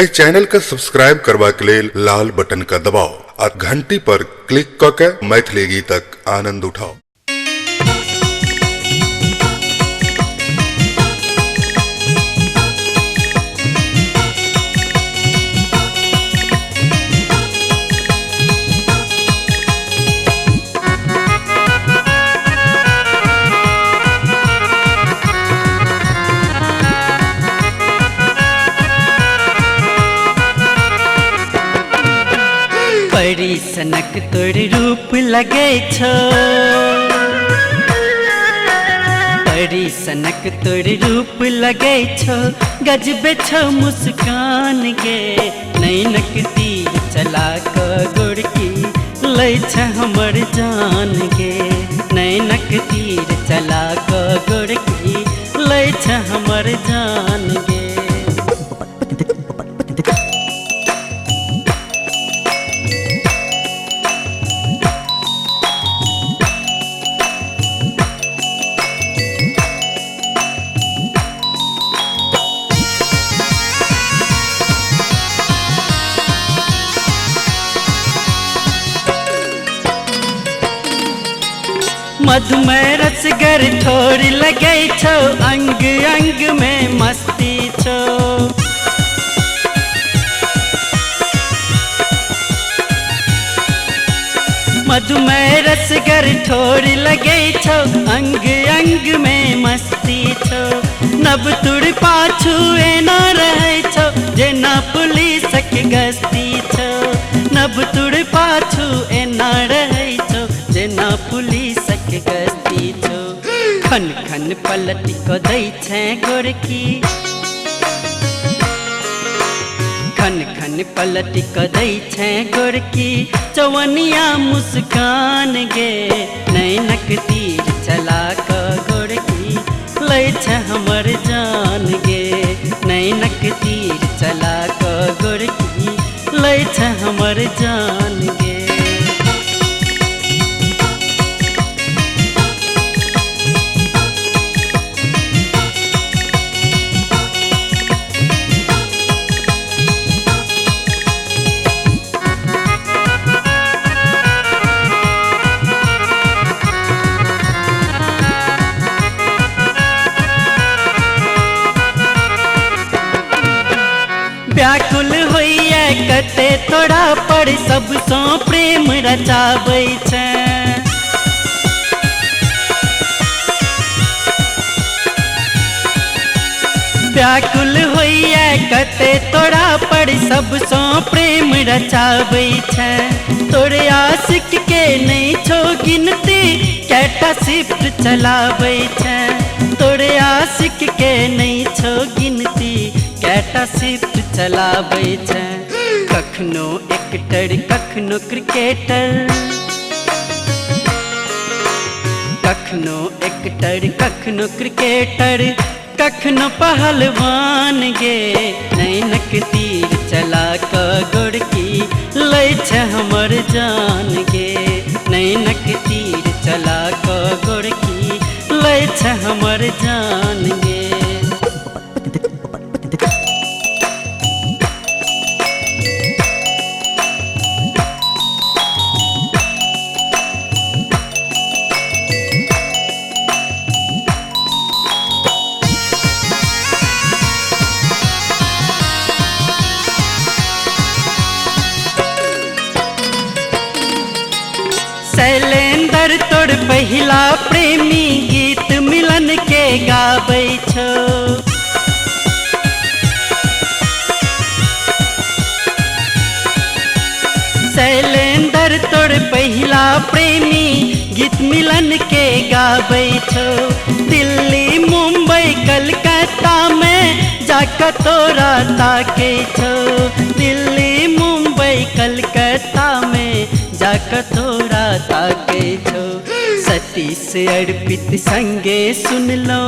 ए channel का subscribe करवा के लेल लाल बटन का दबाओ और घंटी पर क्लिक करके मैथिली गीतक आनंद उठाओ। बड़ी सनक तोर रूप लगे छो, बड़ी सनक तोर रूप लगे छो, गजबे छो मुस्कान गे। नैनक तीर चला क गोरकी लै छ हमर जान गे। नैनक तीर चला क गोरकी लै छ हमर जान गे। मधुमय रसगर ठोर लगे छो, अंग अंग में मस्ती छो। मधुमय रसगर ठोर लगे छो, अंग अंग में मस्ती छो। नब तुड़ पाछू एना रहे छो, जेना पुलिस के गस्ती छो। नब तुड़ पाछू एना रहे छो, जेना पुलिस के गस्ती छो। खन खन पलटी को दै छै गोरकी, खन खन पलटी को दै छै गोरकी। चवनिया मुस्कान गे। नैनक तीर चला क गोरकी लै छै हमर जान गे। नैनक तीर चला क गोरकी लै छै हमर जान गे। व्याकुल होइए कते तोरा पर सबसो प्रेम रचाबै छै। व्याकुल होइए कते तोरा पर सबसो प्रेम रचाबै छै। तोरे आशिक के नहीं छो गिनती, कैटा शिफ्ट चलाबै छै। तोरे आशिक के नहीं छो गिनती, कैटा शिफ्ट चलाबै छै। कखनो एक्टर कखनो क्रिकेटर, कखनो एक्टर कखनो क्रिकेटर, कखनो पहलवान गे। नैनक तीर चला क गोरकी लै छै हमर जान गे। नैनक तीर चला क गोरकी लै छै हमर जान गे। शैलेंद्र तोर पहिला प्रेमी गीत मिलन के गाबै छो। शैलेंद्र तोर पहिला प्रेमी गीत मिलन के गाबै छो। दिल्ली मुंबई कलकत्ता में जाकर तोरा ताके छो। दिल्ली मुंबई कलकत्ता में जाकर तोरा ताके छो। सतीश अर्पित संगे सुन लो,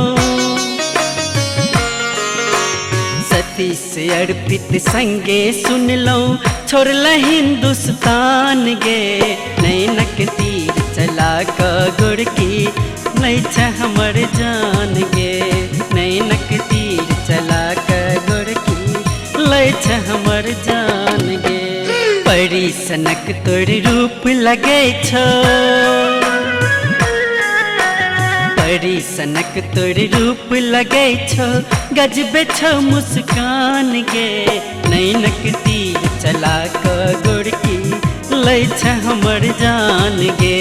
सतीश अर्पित संगे सुन लो। छोड़ल हिंदुस्तान गे। नैनक तीर चला क गोरकी लै छै हमर जान गे। नैनक तीर चला क गोरकी लै लै छ हमर जान गे। परी सनक तोर रूप लगे छो, परी सनक तोर रूप लगे छो, गजबे छो मुस्कान गे। नैनक तीर चला क गोरकी लै छ हमर जान गे।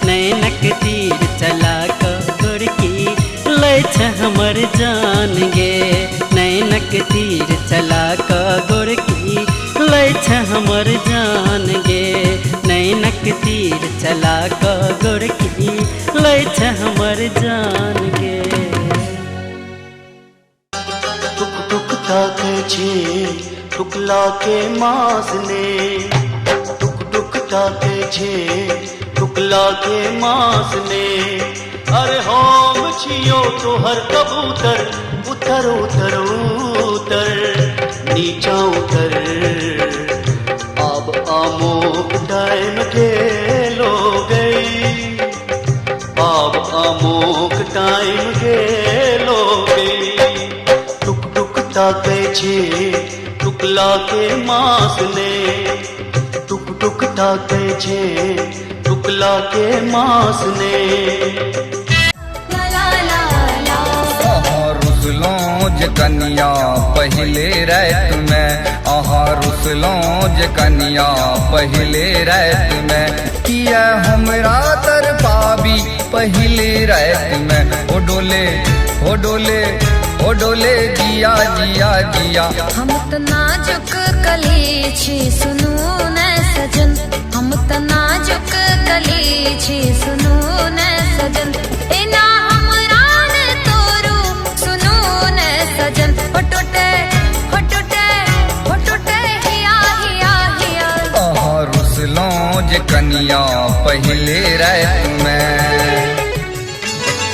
नैनक तीर चला क गोरकी लै छ हमर जान गे। नैनक तीर चला क गोरकी लै छ हमर जान गे। नैनक तीर चला क गोरकी लै छ हमर जान गे। टुक टुक ताके छे टुकला के मास ने, टुक टुक ताके छे टुकला के मास ने। अरे हम छियो तोहर कबूतर, उतर उतर उतर नीचा उतर। अब आमोक टाइम गेलो गई, अब आमोक टाइम गेलो गई। टुक टुक ताके छे टुकला के मास ने, टुक टुक ताके छे टुकला के मास ने। रुसलों ज कन्या पहले रात में, आहा रुसलों ज कन्या पहले रात में। किया हमरा तरफाबी पहले रात में। ओ डोले ओ डोले ओ डोले जिया जिया जिया। हम त नाजुक कली छी सुनू न सजन, हम त नाजुक कली छी सुनू न सजन। एना हमरा ने तोरू सुनू न सजन। हो टूटे हो टूटे हो टूटे हिया हिया हिया। आहा रुसलों ज कन्या पहले रात में।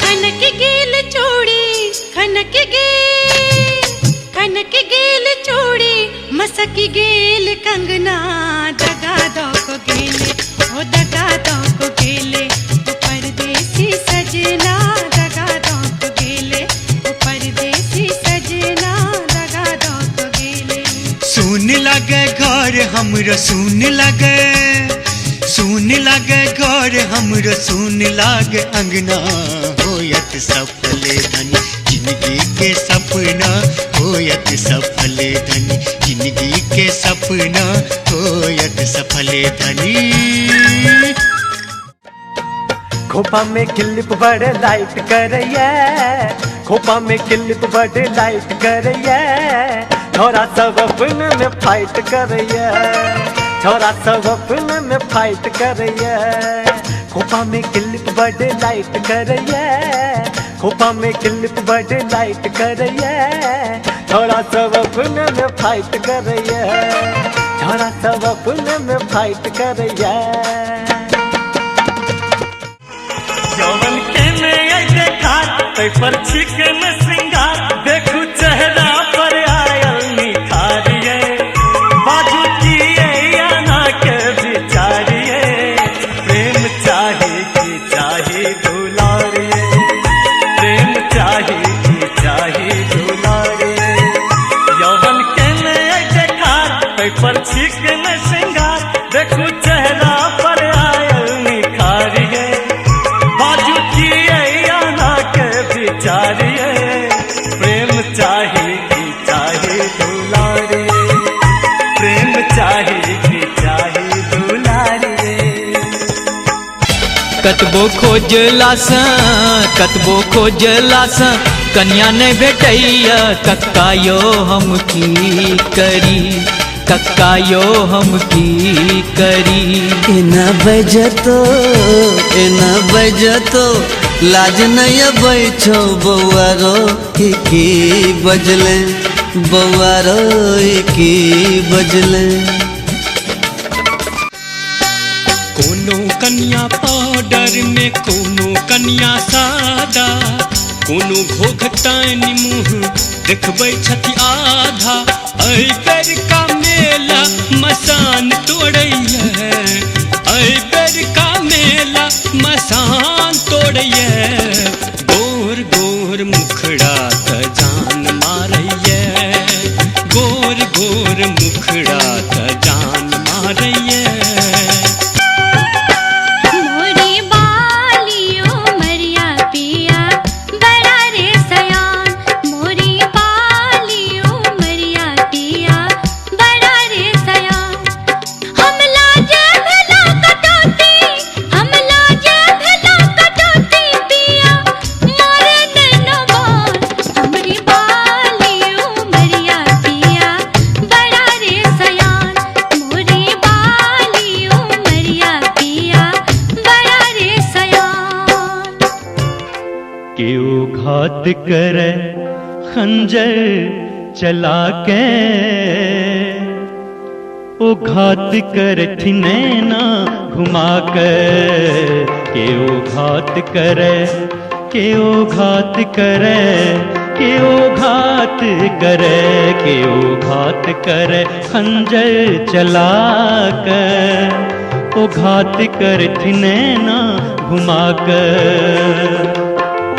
खनक गेल चूड़ी खनक गेल चूड़ी, मसक गेल कंगना। दगा दो को गेले ओ दगा दो को गेले ओ परदेसी सजना। दगा दो को गेले ओ परदेसी सजना। दगा दो को गेले। सुन लगे घर हमरो सुन लगे, सुन लगे घर हमरो सुन लागे अंगना। होयत सफल धनी जिंदगी के सपना, होयत सफल धनी जिंदगी के सपना, होयत सफल धनी। खोपा में क्लिप बड़े लाइट करैया, खोपा में क्लिप बड़े लाइट करैया। छोरा सब अपने में फाइट करैया, छोरा सब अपने में फाइट करैया। खोपा में क्लिप बड़े लाइट करैया, खोपा में क्लिप बड़े लाइट करैया। छोरा सब अपने में फाइट करैया, छोरा सब अपने में फाइट करैया। जवन के में आई देखा तै पर चिकन सिंगार, देखू चेहरा पर आयल निखारिए। बाजू किए या ना के बिचारिए, प्रेम चाहे कि चाहे दुलारिए। प्रेम चाहे कि चाहे दुलारिए। जवन के में आई देखा तै पर चिकन सिंगार, देखू चेहरा पर आयल निखारिए। बाजू किए या ना के बिचारिए, प्रेम चाहे कि चाहे दुलारिए। प्रेम चाहे कि चाहे दुलारिए। कतबो खोजलासँ कतबो खोजलासँ कन्या नहीं भेटैया। कक्का यो हम की करी, कक्का यो हम की करी। एना बजतो लाज नहीं बैठो बउआ रो की बजले, बउआ रो की बजले। कोनो कन्या पाउडर में, कोनो कन्या सादा, कोनो घोघटाइन मुँह देखबै छथि आधा। ऐ बेर का मेला मसान तोड़ैया, ऐ बेर का मेला मसान तोड़ैया। गोर गोर मुखड़ा त जान मारैया, गोर गोर मुखड़ा त जान मारैया। मोरी बालियो मरिया पिया बड़ा रे सयान, मोरी बालियो मरिया पिया बड़ा रे सयान। हम लाजे भला कटौती, हम लाजे भला कटौती पिया मारे नैनवान। हमरी बालियो मरिया पिया बड़ा रे सयान, मोरी बालियो मरिया पिया बड़ा रे सयान। केओ घात करे खंजर चला के, ओ घात करथि नैना घुमा के। केओ घात करे, केओ घात करे, केओ घात करे, केओ घात करे खंजर चला के, ओ घात करथि नैना घुमा के।